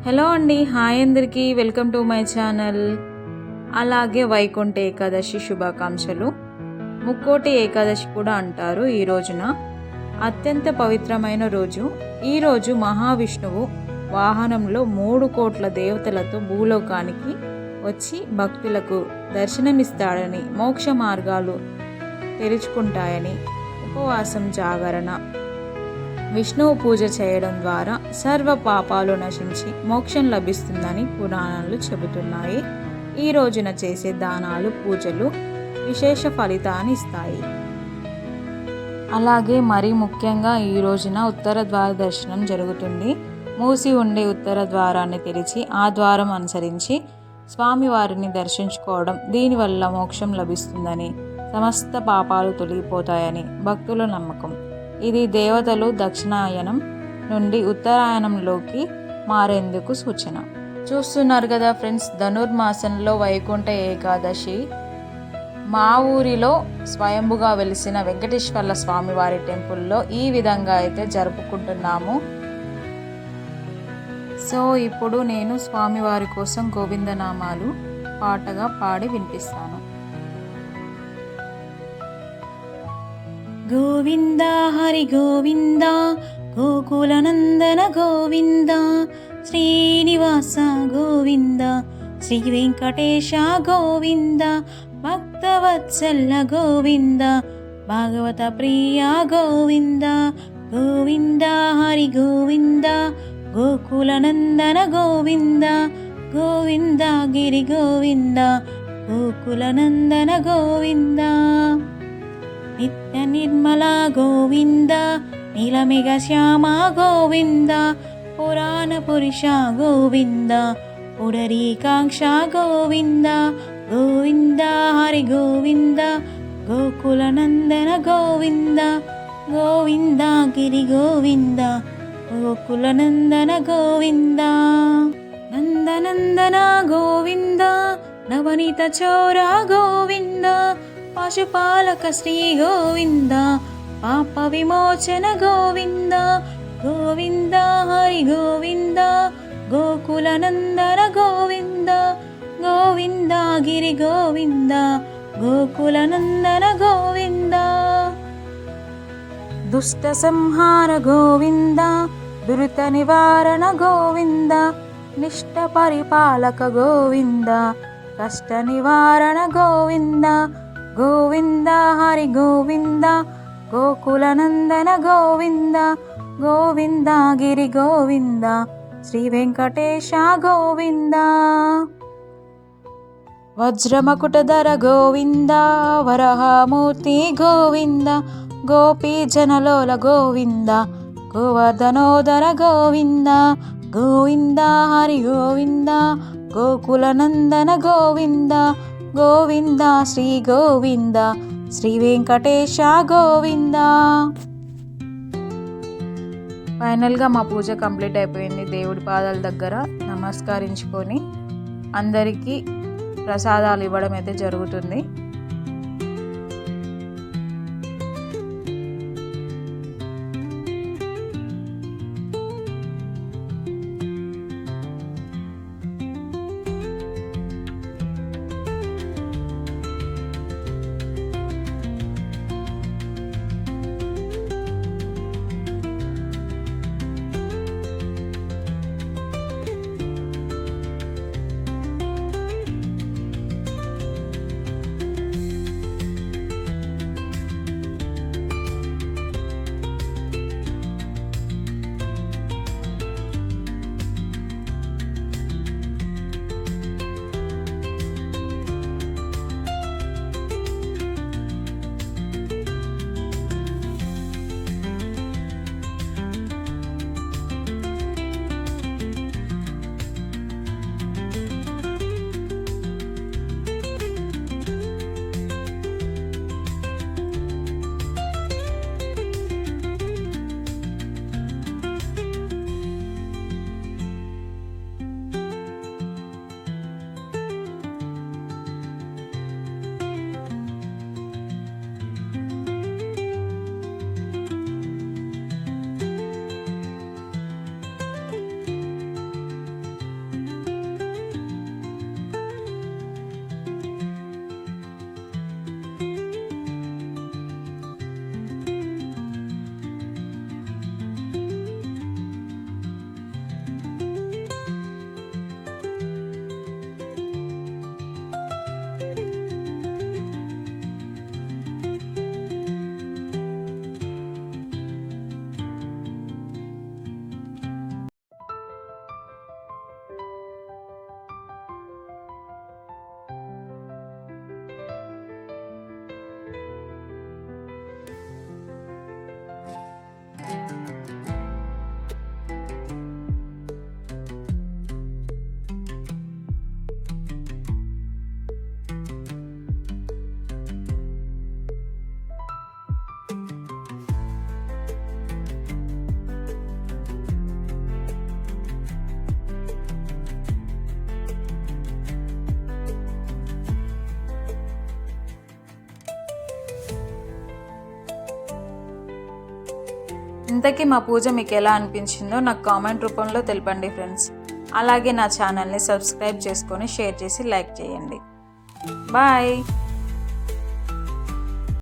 Hello అండి, hi అందరికీ, welcome to my channel. అలాగే వైకుంఠ ఏకాదశి శుభాకాంక్షలు. ముక్కోటి ఏకాదశి కూడా అంటారు. ఈ రోజున అత్యంత పవిత్రమైన రోజు. ఈరోజు మహావిష్ణువు వాహనంలో 3 కోట్ల దేవతలతో భూలోకానికి వచ్చి భక్తులకు దర్శనమిస్తాడని, మోక్ష మార్గాలు తెరుచుకుంటాయని, ఉపవాసం, జాగరణ, విష్ణువు పూజ చేయడం ద్వారా సర్వ పాపాలు నశించి మోక్షం లభిస్తుందని పురాణాలు చెబుతున్నాయి. ఈ రోజున చేసే దానాలు, పూజలు విశేష ఫలితాన్ని ఇస్తాయి. అలాగే మరీ ముఖ్యంగా ఈ రోజున ఉత్తర ద్వార దర్శనం జరుగుతుంది. మూసి ఉండే ఉత్తర ద్వారాన్ని తెరిచి ఆ ద్వారం అనుసరించి స్వామివారిని దర్శించుకోవడం, దీనివల్ల మోక్షం లభిస్తుందని, సమస్త పాపాలు తొలగిపోతాయని భక్తుల నమ్మకం. ఇది దేవతలు దక్షిణాయనం నుండి ఉత్తరాయణంలోకి మారేందుకు సూచన. చూస్తున్నారు కదా ఫ్రెండ్స్, ధనుర్మాసంలో వైకుంఠ ఏకాదశి మా ఊరిలో స్వయంభుగా వెలిసిన వెంకటేశ్వర్ల స్వామివారి టెంపుల్లో ఈ విధంగా అయితే జరుపుకుంటున్నాము. సో ఇప్పుడు నేను స్వామివారి కోసం గోవిందనామాలు పాటగా పాడి వినిపిస్తాను. గోవింద హరి గోవింద, గోకులనందన గోవింద, శ్రీనివాస గోవింద, శ్రీ వెంకటేశ గోవింద, భక్తవత్సల గోవింద, భాగవత ప్రియ గోవింద. గోవింద హరి గోవింద, గోకులనందన గోవింద, గోవింద గిరి గోవింద, గోకులనందన గోవింద. నిత్య నిర్మల గోవింద, నీలమేఘ శ్యామ గోవింద, పురాణ పురుష గోవింద, పుడరీకాంక్ష గోవింద. గోవింద హరి గోవింద, గోకులనందన గోవింద, గోవింద గిరి గోవింద, గోకులనందన గోవింద. నందనందన గోవింద, నవనీత చోర గోవింద, పశుపాలక శ్రీ గోవింద, పాప విమోచన గోవింద. గోవింద హరి గోవింద, గోకులనందన గోవింద, గోవింద గిరి గోవింద, గోకులనందన గోవింద. దుష్ట సంహార గోవింద, దురిత నివారణ గోవింద, నిష్ట పరిపాలక గోవింద, కష్ట నివారణ గోవింద. గోవింద హరి గోవింద, గోకులనందన గోవింద, గోవింద గిరి గోవింద, శ్రీ వెంకటేశ గోవింద. వజ్రమకుటధర గోవింద, వరహమూర్తి గోవింద, గోపీ జనలోల గోవింద, గోవర్ధనోదర గోవింద. గోవింద హరి గోవింద, గోకులనందన గోవింద, గోవింద శ్రీ గోవింద, శ్రీ వెంకటేశ గోవింద. ఫైనల్గా మా పూజ కంప్లీట్ అయిపోయింది. దేవుడి పాదాల దగ్గర నమస్కరించుకొని అందరికీ ప్రసాదాలు ఇవ్వడం అయితే జరుగుతుంది. ఇంతకీ మా పూజ మీకు ఎలా అనిపించిందో నాకు కామెంట్ రూపంలో తెలపండి ఫ్రెండ్స్. అలాగే నా ఛానల్ని సబ్స్క్రైబ్ చేసుకొని షేర్ చేసి లైక్ చేయండి. బాయ్.